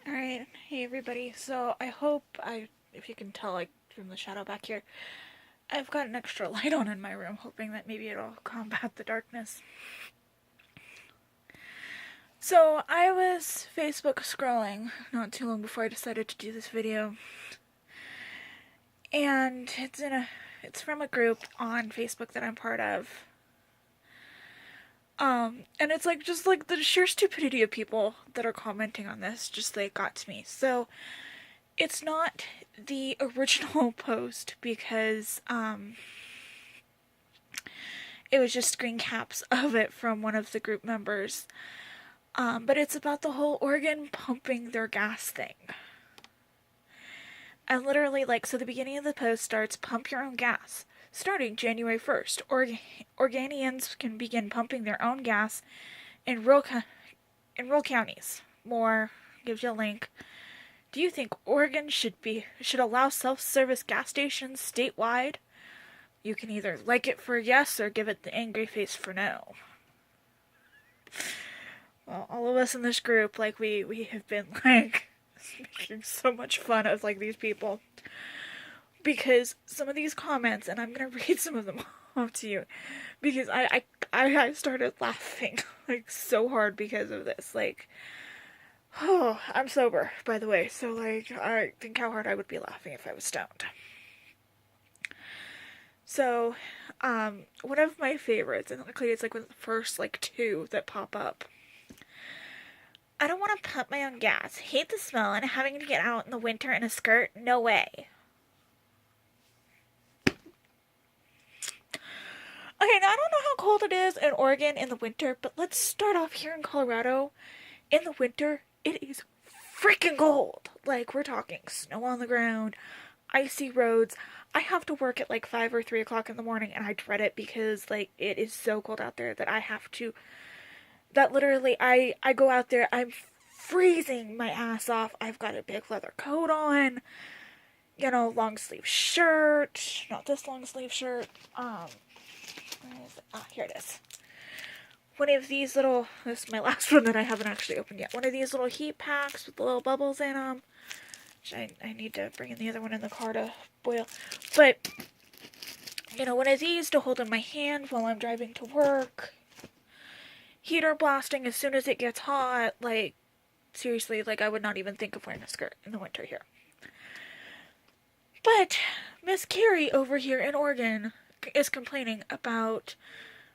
Alright, hey everybody. So I hope if you can tell, like, from the shadow back here, I've got an extra light on in my room, hoping that maybe it'll combat the darkness. So I was Facebook scrolling not too long before I decided to do this video, and it's from a group on Facebook that I'm part of. And it's like just like the sheer stupidity of people that are commenting on this just like got to me. So it's not the original post because it was just screen caps of it from one of the group members. But it's about the whole Oregon pumping their gas thing. And literally, like, so the beginning of the post starts, pump your own gas. Starting January 1st, Oregonians can begin pumping their own gas in rural counties. More, gives you a link. Do you think Oregon should allow self-service gas stations statewide? You can either like it for yes or give it the angry face for no. Well, all of us in this group, like, we have been, like, making so much fun of, like, these people. Because some of these comments, and I'm gonna read some of them off to you, because I started laughing, like, so hard because of this. Like, oh, I'm sober, by the way, so, like, I think how hard I would be laughing if I was stoned. So, one of my favorites, and luckily it's like one of the first, like, two that pop up. I don't want to pump my own gas. Hate the smell and having to get out in the winter in a skirt. No way. Okay, now I don't know how cold it is in Oregon in the winter, but let's start off here in Colorado. In the winter, it is freaking cold. Like, we're talking snow on the ground, icy roads. I have to work at like 5 or 3 o'clock in the morning, and I dread it because, like, it is so cold out there that I have to. That literally, I go out there, I'm freezing my ass off. I've got a big leather coat on, long sleeve shirt. Not this long sleeve shirt. Where is it? Ah, here it is. One of these little, this is my last one that I haven't actually opened yet. One of these little heat packs with the little bubbles in them. Which I need to bring in the other one in the car to boil. But, one of these to hold in my hand while I'm driving to work. Heater blasting as soon as it gets hot. Like, seriously, like, I would not even think of wearing a skirt in the winter here. But Miss Carrie over here in Oregon is complaining about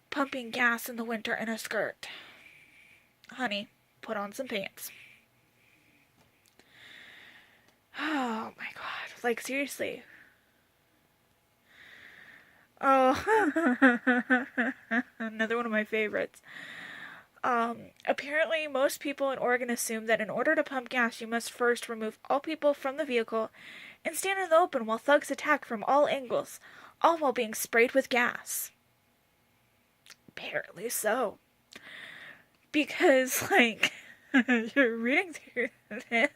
pumping gas in the winter in a skirt. Honey, put on some pants. Oh my god. Like, seriously. Oh, another one of my favorites. Apparently, most people in Oregon assume that in order to pump gas, you must first remove all people from the vehicle and stand in the open while thugs attack from all angles, all while being sprayed with gas. Apparently so. Because, like, you're reading through this.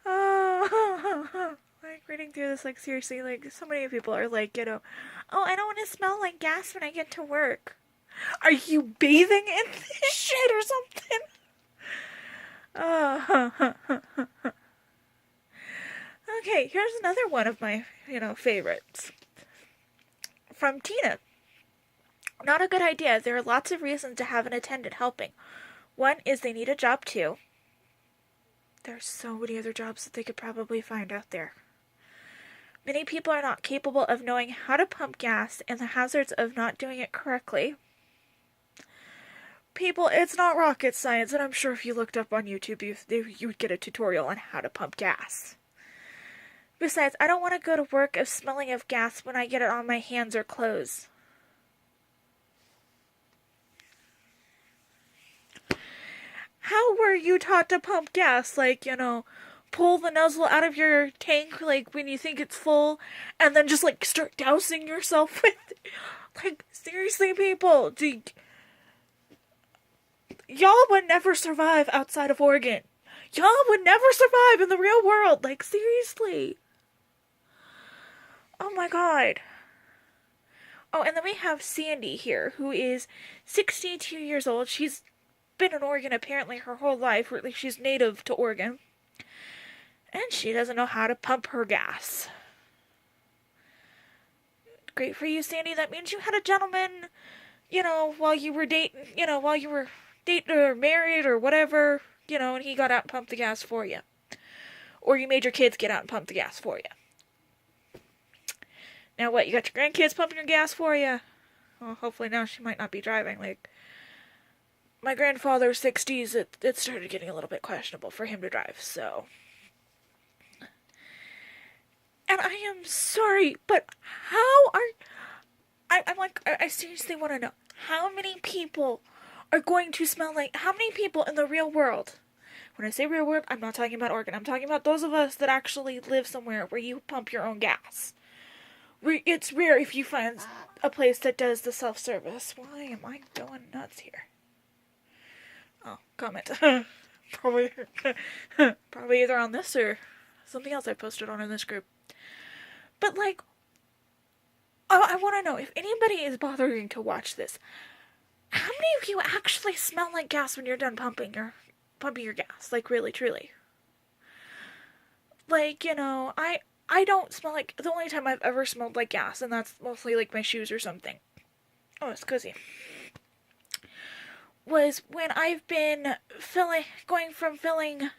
Oh, like, reading through this, like, seriously, like, so many people are like, oh, I don't want to smell like gas when I get to work. Are you bathing in this shit or something? Okay, here's another one of my, favorites. From Tina. Not a good idea. There are lots of reasons to have an attendant helping. One is they need a job too. There's so many other jobs that they could probably find out there. Many people are not capable of knowing how to pump gas and the hazards of not doing it correctly. People, it's not rocket science, and I'm sure if you looked up on YouTube, you would get a tutorial on how to pump gas. Besides, I don't want to go to work of smelling of gas when I get it on my hands or clothes. How were you taught to pump gas? Like, pull the nozzle out of your tank, like, when you think it's full, and then just, like, start dousing yourself with it. Like, seriously, people, y'all would never survive outside of Oregon. Y'all would never survive in the real world. Like, seriously. Oh my god. Oh, and then we have Sandy here, who is 62 years old. She's been in Oregon apparently her whole life, or at least she's native to Oregon, and she doesn't know how to pump her gas. Great for you, Sandy. That means you had a gentleman, while you were dating, or married or whatever, and he got out and pumped the gas for you. Or you made your kids get out and pump the gas for you. Now what, you got your grandkids pumping your gas for you? Well, hopefully now she might not be driving. Like, my grandfather's 60s, it started getting a little bit questionable for him to drive, so. And I am sorry, but how are... I seriously want to know, how many people are going to smell like... How many people in the real world... When I say real world, I'm not talking about Oregon. I'm talking about those of us that actually live somewhere where you pump your own gas. It's rare if you find a place that does the self-service. Why am I going nuts here? Oh, comment. Probably either on this or something else I posted on in this group. But, like, I want to know, if anybody is bothering to watch this, how many of you actually smell like gas when you're done pumping your gas? Like, really, truly. Like, I don't smell like... The only time I've ever smelled like gas, and that's mostly, like, my shoes or something. Oh, it's cozy. Was when I've been going from filling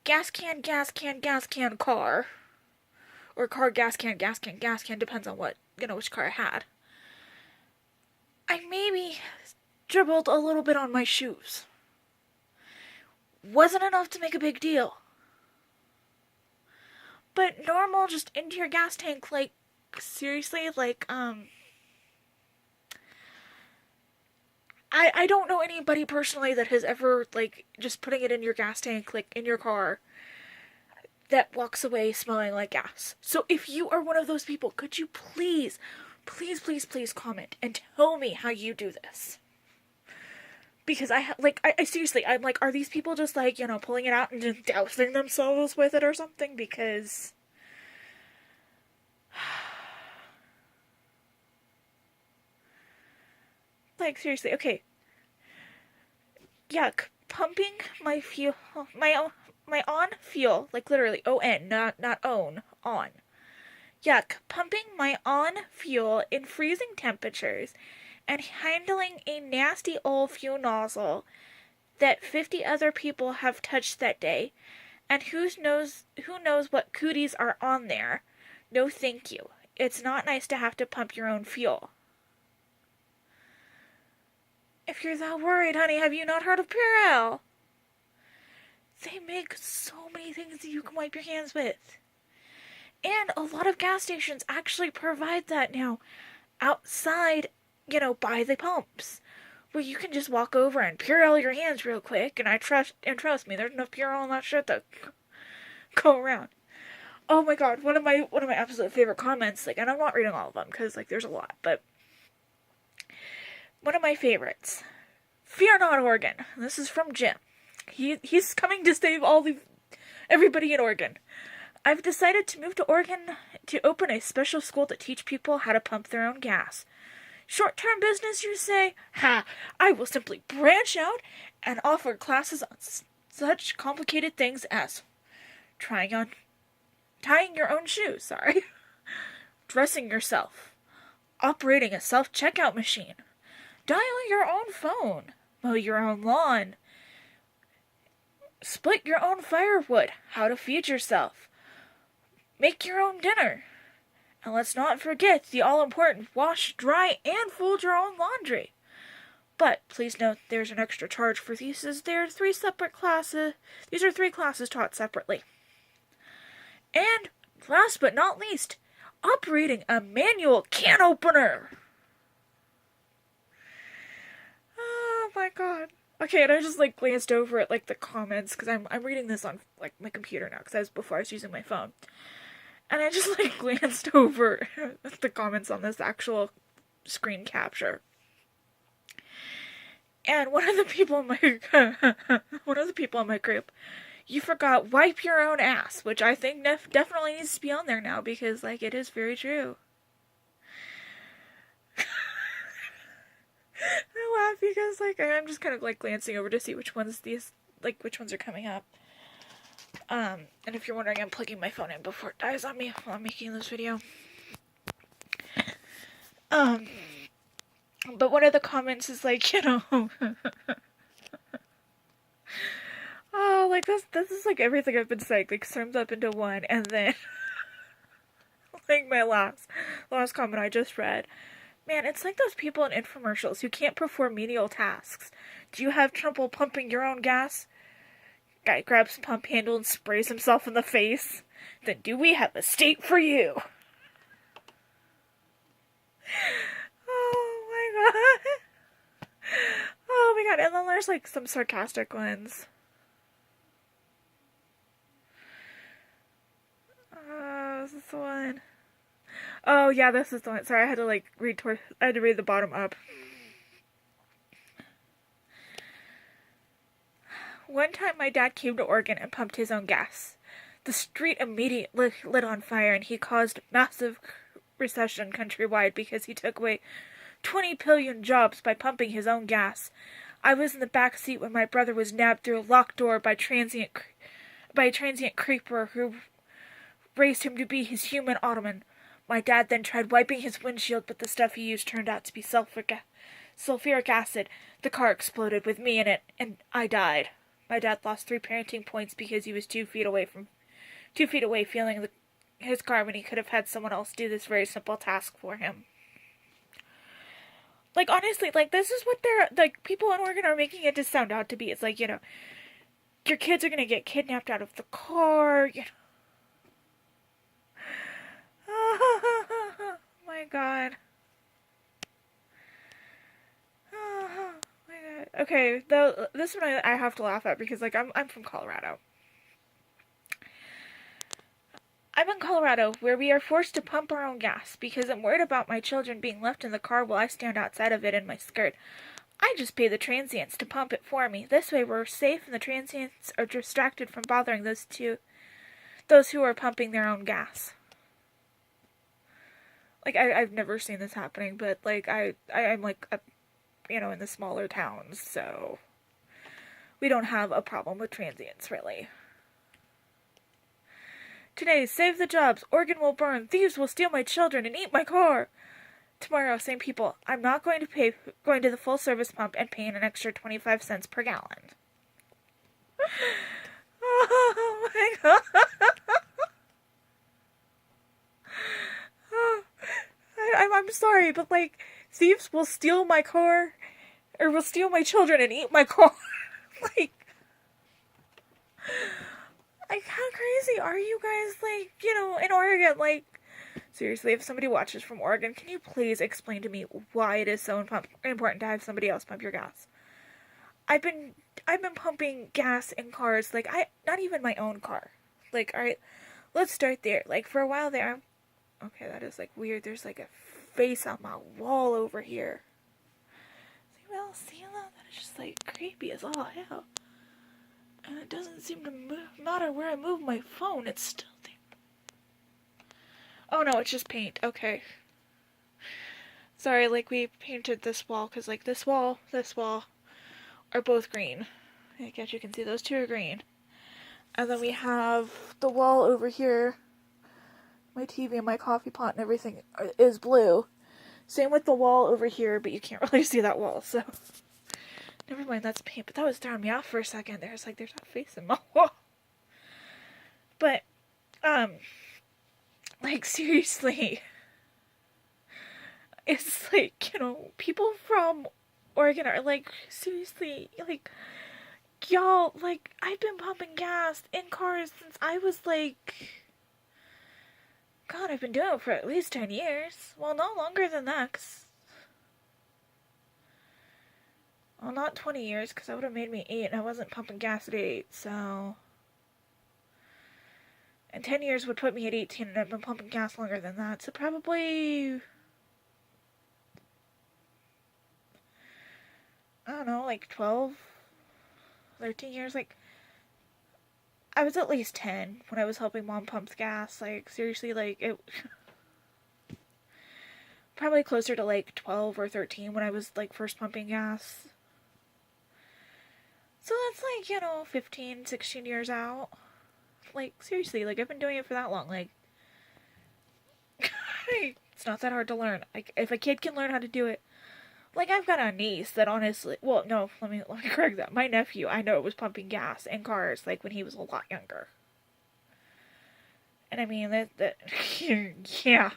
gas can, car. Or car, gas can, depends on what, which car I had. I maybe dribbled a little bit on my shoes. Wasn't enough to make a big deal. But normal, just into your gas tank, like, seriously, like, I don't know anybody personally that has ever, like, just putting it in your gas tank, like, in your car, that walks away smelling like gas. So if you are one of those people, could you please comment and tell me how you do this? Because I seriously, I'm like, are these people just like, pulling it out and just dousing themselves with it or something? Because... like, seriously, okay. Yuck. Pumping my fuel, my on fuel, like literally, O-N, not own, on. Yuck. Pumping my on fuel in freezing temperatures and handling a nasty old fuel nozzle that 50 other people have touched that day, and who knows what cooties are on there. No thank you. It's not nice to have to pump your own fuel. If you're that worried, honey, have you not heard of Purell? They make so many things that you can wipe your hands with. And a lot of gas stations actually provide that now outside, by the pumps, where you can just walk over and Purell your hands real quick, and trust me, there's enough Purell on that shit to go around. Oh my god, one of my absolute favorite comments, like, and I'm not reading all of them, because, like, there's a lot, but one of my favorites. Fear not, Oregon. This is from Jim. He's coming to save everybody in Oregon. I've decided to move to Oregon to open a special school to teach people how to pump their own gas. Short-term business, you say? Ha! I will simply branch out and offer classes on such complicated things as tying your own shoes, dressing yourself, operating a self-checkout machine, dial your own phone, mow your own lawn, split your own firewood, how to feed yourself, make your own dinner, and let's not forget the all-important wash, dry, and fold your own laundry. But please note there's an extra charge for these, as there are 3 separate classes. These are 3 classes taught separately. And last but not least, operating a manual can opener. Oh my god. Okay, and I just glanced over at the comments, because I'm reading this on my computer now, because before I was using my phone. And I just glanced over at the comments on this actual screen capture. And one of the people in my group, you forgot wipe your own ass, which I think definitely needs to be on there now, because it is very true. I'm because, like, I'm just kind of, like, glancing over to see which ones which ones are coming up. And if you're wondering, I'm plugging my phone in before it dies on me while I'm making this video. But one of the comments is like, oh, like, this is, like, everything I've been saying, like, summed up into one, and then, like, my last comment I just read. Man, it's like those people in infomercials who can't perform menial tasks. Do you have trouble pumping your own gas? Guy grabs pump handle and sprays himself in the face. Then do we have a state for you? Oh my god. Oh my god. And then there's like some sarcastic ones. This is the one. Oh yeah, this is the one. Sorry, I had to like read the bottom up. One time my dad came to Oregon and pumped his own gas. The street immediately lit on fire and he caused massive recession countrywide because he took away 20 billion jobs by pumping his own gas. I was in the back seat when my brother was nabbed through a locked door by a transient creeper who raised him to be his human ottoman. My dad then tried wiping his windshield, but the stuff he used turned out to be sulfuric acid. The car exploded with me in it, and I died. My dad lost 3 parenting points because he was 2 feet away feeling his car when he could have had someone else do this very simple task for him. Like, honestly, like, this is what people in Oregon are making it to sound out to be. It's like, your kids are gonna get kidnapped out of the car, Oh my god. Oh my god. Okay, this one I have to laugh at because, like, I'm from Colorado. I'm in Colorado, where we are forced to pump our own gas because I'm worried about my children being left in the car while I stand outside of it in my skirt. I just pay the transients to pump it for me. This way we're safe and the transients are distracted from bothering those who are pumping their own gas. Like, I've never seen this happening, but, like, I'm, like, in the smaller towns, so we don't have a problem with transients, really. Today, save the jobs, Oregon will burn, thieves will steal my children and eat my car. Tomorrow, same people, I'm not going to the full service pump and paying an extra 25 cents per gallon. Oh my god. I'm sorry, but, like, thieves will steal my car, or will steal my children and eat my car. Like, how crazy are you guys, like, in Oregon? Like, seriously, if somebody watches from Oregon, can you please explain to me why it is so important to have somebody else pump your gas? I've been pumping gas in cars, like, not even my own car. Like, alright, let's start there. Like, for a while there, okay, that is, like, weird. There's, like, a face on my wall over here. Does anyone else see that? That is just, like, creepy as all hell. And it doesn't seem to matter where I move my phone. It's still there. Oh, no, it's just paint. Okay. Sorry, like, we painted this wall, because, like, this wall are both green. I guess you can see those two are green. And then we have the wall over here. My TV and my coffee pot and everything is blue. Same with the wall over here, but you can't really see that wall, so... Never mind, that's paint, but that was throwing me off for a second. There's a face in my wall. But, like, seriously. It's like, people from Oregon are like, seriously, like, y'all, like, I've been pumping gas in cars since I was like... God, I've been doing it for at least 10 years. Well, no longer than that, 'cause... Well, not 20 years, because that would have made me 8, and I wasn't pumping gas at 8, so... And 10 years would put me at 18, and I've been pumping gas longer than that, so probably... I don't know, like 12? 13 years, like... I was at least 10 when I was helping Mom pump gas. Like, seriously, like, it... Probably closer to like 12 or 13 when I was like first pumping gas. So that's like, 15, 16 years out. Like, seriously, like, I've been doing it for that long. Like, it's not that hard to learn. Like, if a kid can learn how to do it. Like, I've got a niece that honestly, well, no, let me correct that. My nephew, I know, was pumping gas in cars, like, when he was a lot younger. And I mean, yeah.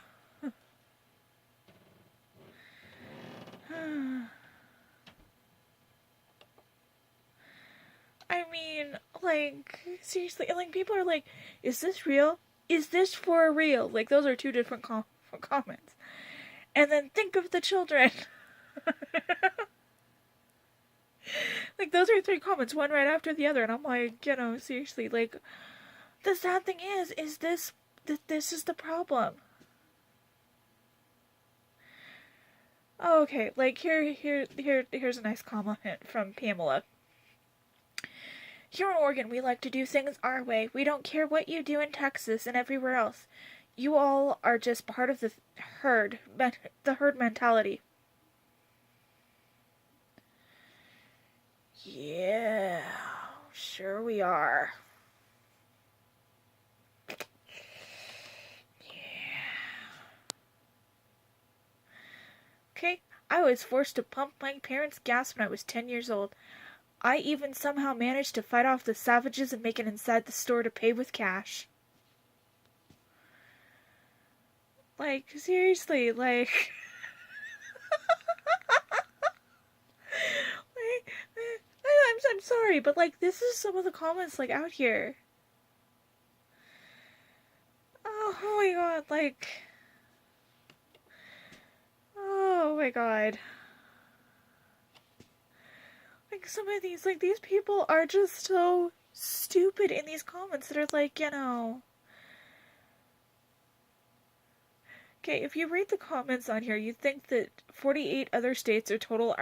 I mean, like, seriously, and like, people are like, is this real? Is this for real? Like, those are two different comments. And then think of the children. Like, those are three comments, one right after the other, and I'm like, seriously, like, the sad thing is this is the problem. Oh, okay, like, here's a nice comment from Pamela. Here in Oregon, we like to do things our way. We don't care what you do in Texas and everywhere else. You all are just part of the herd mentality. Yeah, sure we are. Yeah. Okay, I was forced to pump my parents' gas when I was 10 years old. I even somehow managed to fight off the savages and make it inside the store to pay with cash. Like, seriously, like... I'm sorry, but like, this is some of the comments, like, out here. Oh my god, like... Oh my god. Like, some of these, like, these people are just so stupid in these comments that are like, Okay, if you read the comments on here, you'd think that 48 other states are total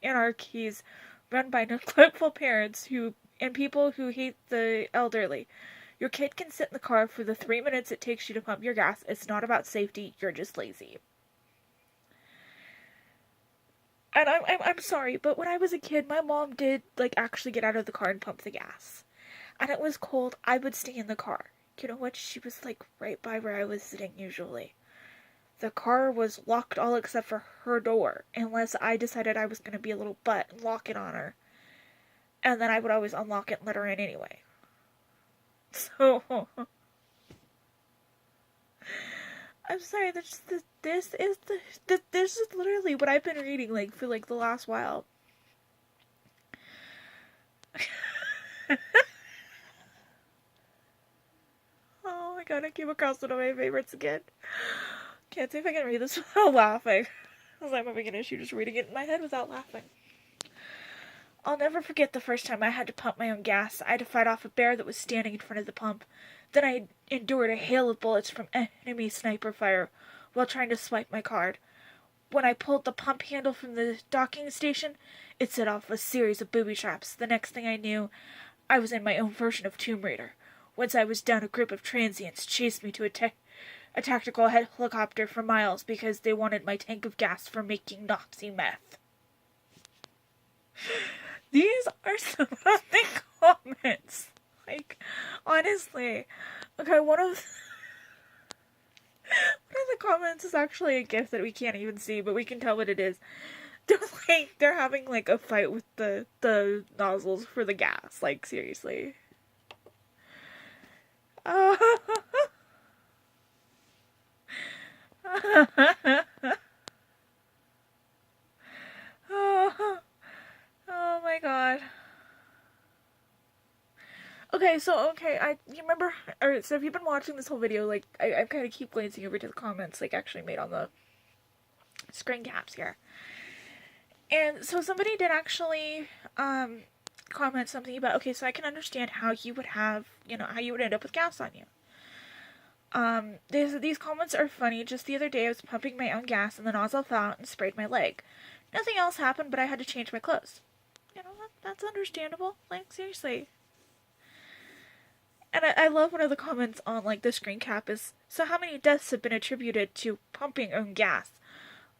anarchies run by neglectful parents and people who hate the elderly. Your kid can sit in the car for the 3 minutes it takes you to pump your gas. It's not about safety. You're just lazy. And I'm sorry, but when I was a kid, my mom did, like, actually get out of the car and pump the gas. And it was cold. I would stay in the car. You know what? She was, like, right by where I was sitting usually. The car was locked all except for her door, unless I decided I was going to be a little butt and lock it on her. And then I would always unlock it and let her in anyway. So, I'm sorry, this is literally what I've been reading, like, for, like, the last while. Oh my god, I came across one of my favorites again. Can't see if I can read this without laughing. Because I'm having an issue just reading it in my head without laughing. I'll never forget the first time I had to pump my own gas. I had to fight off a bear that was standing in front of the pump. Then I endured a hail of bullets from enemy sniper fire while trying to swipe my card. When I pulled the pump handle from the docking station, it set off a series of booby traps. The next thing I knew, I was in my own version of Tomb Raider. Once I was down, a group of transients chased me to a tactical helicopter for miles because they wanted my tank of gas for making Nazi meth. These are some of the comments. Like, honestly. Okay, one of the comments is actually a GIF that we can't even see, but we can tell what it is. They're having, like, a fight with the nozzles for the gas. Like, seriously. Oh my god. Okay, you remember, so if you've been watching this whole video, like, I kind of keep glancing over to the comments, like, actually made on the screen caps here. And so somebody did actually, comment something about, okay, so I can understand how you would have, how you would end up with gas on you. These comments are funny. Just the other day I was pumping my own gas and the nozzle fell out and sprayed my leg. Nothing else happened, but I had to change my clothes. That's understandable. Like, seriously. And I love one of the comments on, like, the screen cap is, so how many deaths have been attributed to pumping own gas?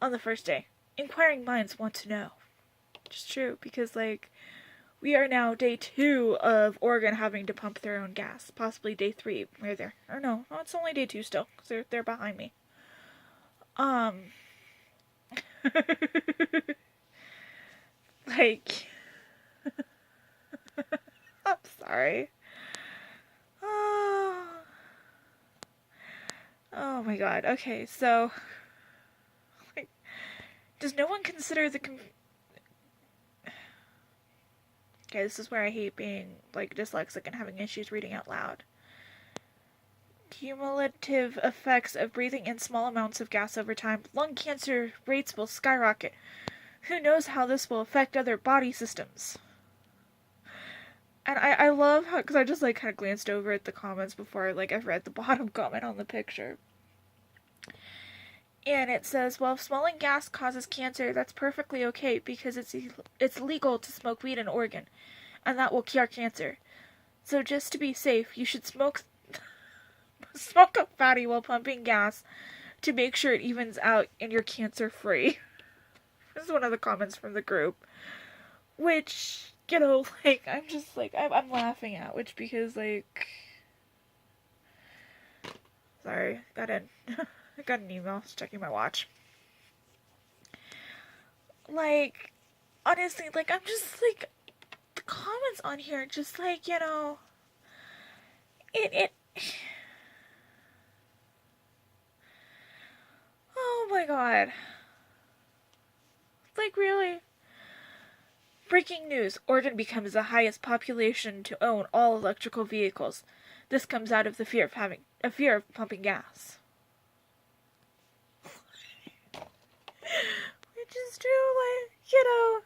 on the first day. Inquiring minds want to know. It's true, because, like, we are now day 2 of Oregon having to pump their own gas. Possibly day 3, where they're... Or no, it's only day 2 still, because they're behind me. Like... I'm sorry. Oh my god. Okay, so... Like, does no one consider the... Okay, this is where I hate being, like, dyslexic and having issues reading out loud. Cumulative effects of breathing in small amounts of gas over time. Lung cancer rates will skyrocket. Who knows how this will affect other body systems? And I love how, because I just, like, kind of glanced over at the comments before, like, I've read the bottom comment on the picture. And it says, well, if smelling gas causes cancer, that's perfectly okay because it's legal to smoke weed in Oregon, and that will cure cancer. So just to be safe, you should smoke a fatty while pumping gas to make sure it evens out and you're cancer-free. This is one of the comments from the group. Which, you know, like, I'm just, like, I'm laughing at, which because, like... Sorry, I got an email. I was checking my watch. Like, honestly, like, I'm just, like, the comments on here, just, like, you know, oh my god. Like, really? Breaking news. Oregon becomes the highest population to own all electrical vehicles. This comes out of the fear of pumping gas. Which is true, like, you know.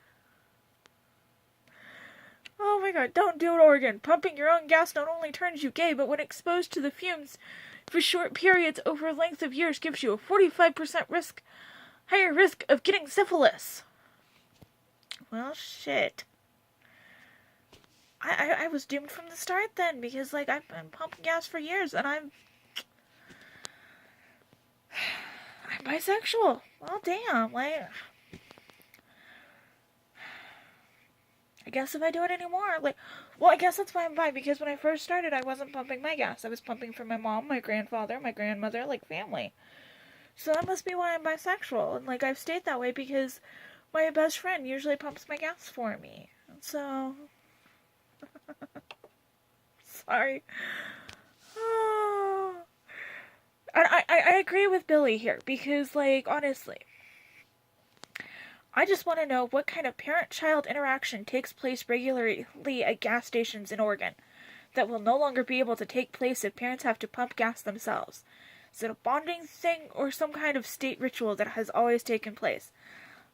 Oh my god, don't do it, Oregon. Pumping your own gas not only turns you gay, but when exposed to the fumes for short periods over a length of years gives you a 45% higher risk of getting syphilis. Well, shit. I was doomed from the start then, because, like, I've been pumping gas for years, and I'm bisexual. Well, damn, like... I guess if I do it anymore, like... Well, I guess that's why I'm bi, because when I first started, I wasn't pumping my gas. I was pumping for my mom, my grandfather, my grandmother, like, family. So that must be why I'm bisexual. And, like, I've stayed that way because my best friend usually pumps my gas for me. So... Sorry. Oh. I agree with Billy here, because, like, honestly... I just want to know what kind of parent-child interaction takes place regularly at gas stations in Oregon that will no longer be able to take place if parents have to pump gas themselves. Is it a bonding thing or some kind of state ritual that has always taken place?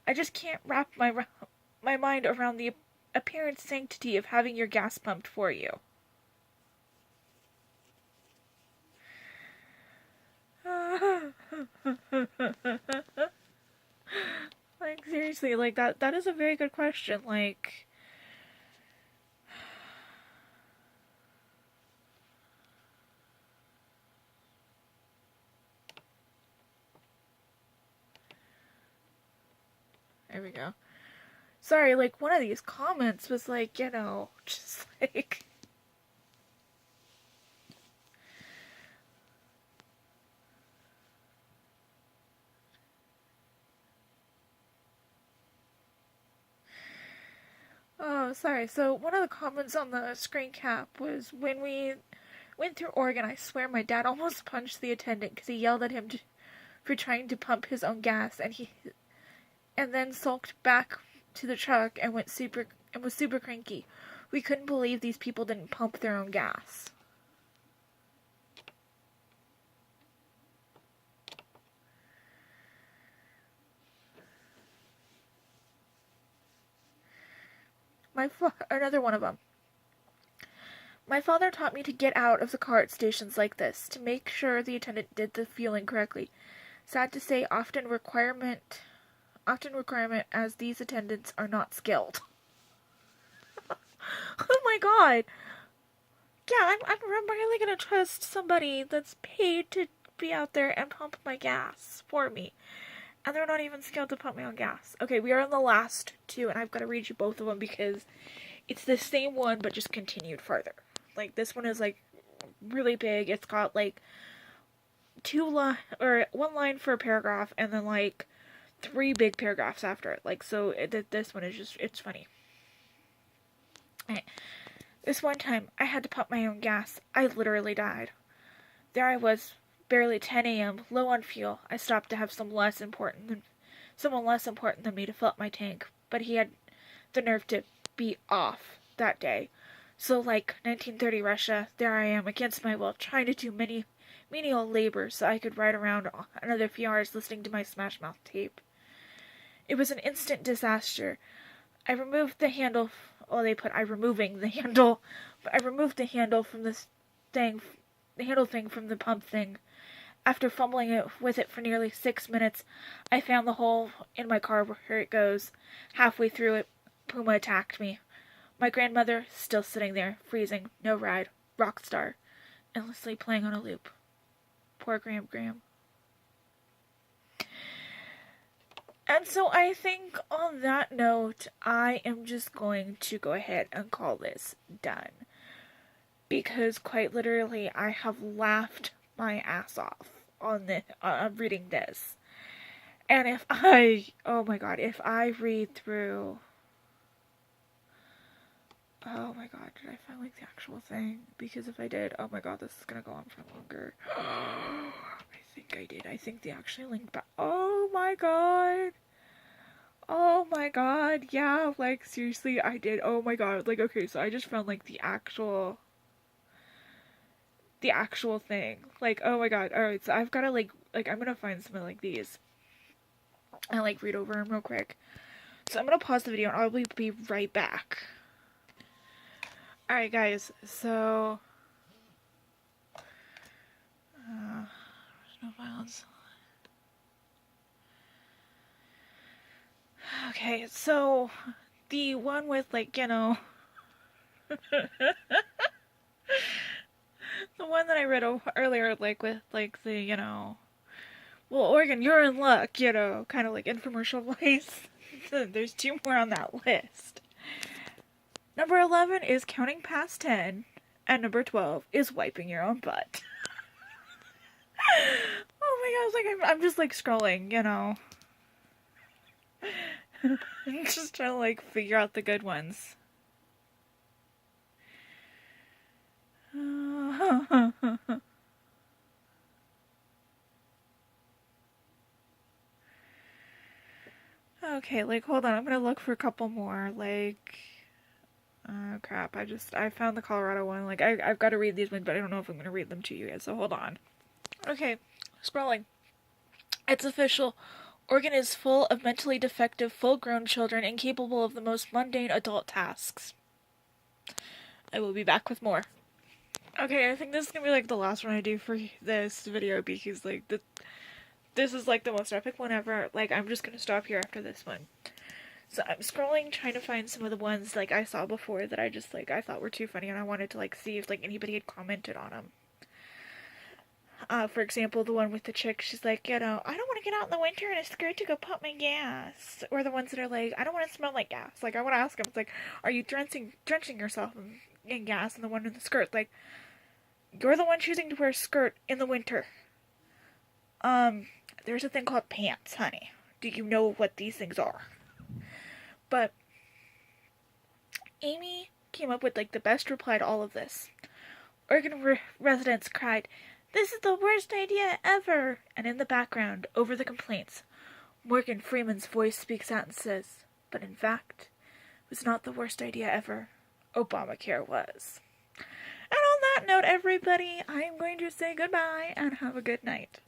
I just can't wrap my mind around the apparent sanctity of having your gas pumped for you. Like, seriously, like, that is a very good question, like... There we go. Sorry, like, one of these comments was, like, you know, just, like... Oh, sorry. So, one of the comments on the screen cap was, when we went through Oregon, I swear my dad almost punched the attendant because he yelled at him for trying to pump his own gas, and then sulked back to the truck and was super cranky. We couldn't believe these people didn't pump their own gas. Another one of them. My father taught me to get out of the car at stations like this, to make sure the attendant did the fueling correctly. Sad to say, often requirement as these attendants are not skilled. Oh my god. Yeah, I'm really gonna trust somebody that's paid to be out there and pump my gas for me. And they're not even skilled to put me on gas. Okay, we are on the last two, and I've got to read you both of them because it's the same one, but just continued further. Like, this one is, like, really big. It's got, like, one line for a paragraph, and then, like, 3 big paragraphs after it. Like, so this one is just, it's funny. This one time, I had to pump my own gas. I literally died. There I was, barely 10 a.m., low on fuel. I stopped to have someone less important than me to fill up my tank, but he had the nerve to be off that day. So, like 1930 Russia, there I am, against my will, trying to do menial labor so I could ride around another few hours listening to my Smash Mouth tape. It was an instant disaster. I removed the handle. I'm removing the handle, but I removed the handle from this thing, the handle thing from the pump thing. After fumbling with it for nearly 6 minutes, I found the hole in my car where it goes. Halfway through it, Puma attacked me. My grandmother, still sitting there, freezing, no ride, rock star, endlessly playing on a loop. Poor Graham. And so I think on that note, I am just going to go ahead and call this done. Because quite literally, I have laughed my ass off on reading this. And if I read through... Oh my god, did I find, like, the actual thing? Because if I did, oh my god, this is gonna go on for longer. I think I did. I think they actually linked back. Oh my god. Oh my god, yeah, like, seriously, I did. Oh my god, like, okay, so I just found, like, the actual thing. Like, oh my god, alright, so I've gotta, like, I'm gonna find some of, like, these. And, like, read over them real quick. So I'm gonna pause the video and I'll be right back. Alright, guys, so... no violence. Okay, so... The one with, like, you know... the one that I read earlier, like, with, like, the, you know... Well, Oregon, you're in luck, you know, kind of like infomercial voice. There's 2 more on that list. Number 11 is counting past 10, and number 12 is wiping your own butt. Oh my god, like, I'm just, like, scrolling, you know. I'm just trying to, like, figure out the good ones. Okay, like, hold on, I'm gonna look for a couple more, like... Oh, crap, I found the Colorado one. Like, I've got to read these ones, but I don't know if I'm going to read them to you guys, so hold on. Okay, scrolling. It's official. Oregon is full of mentally defective, full-grown children incapable of the most mundane adult tasks. I will be back with more. Okay, I think this is going to be, like, the last one I do for this video, because, like, this is, like, the most epic one ever. Like, I'm just going to stop here after this one. So I'm scrolling, trying to find some of the ones, like, I saw before that I just, like, I thought were too funny, and I wanted to, like, see if, like, anybody had commented on them. For example, the one with the chick, she's like, you know, I don't want to get out in the winter and I'm scared to go pump my gas. Or the ones that are like, I don't want to smell like gas. Like, I want to ask them, it's like, are you drenching yourself in gas? And the one in the skirt, like, you're the one choosing to wear a skirt in the winter. There's a thing called pants, honey. Do you know what these things are? But Amy came up with, like, the best reply to all of this. Oregon residents cried, "This is the worst idea ever!" And in the background, over the complaints, Morgan Freeman's voice speaks out and says, but in fact, it was not the worst idea ever. Obamacare was. And on that note, everybody, I am going to say goodbye and have a good night.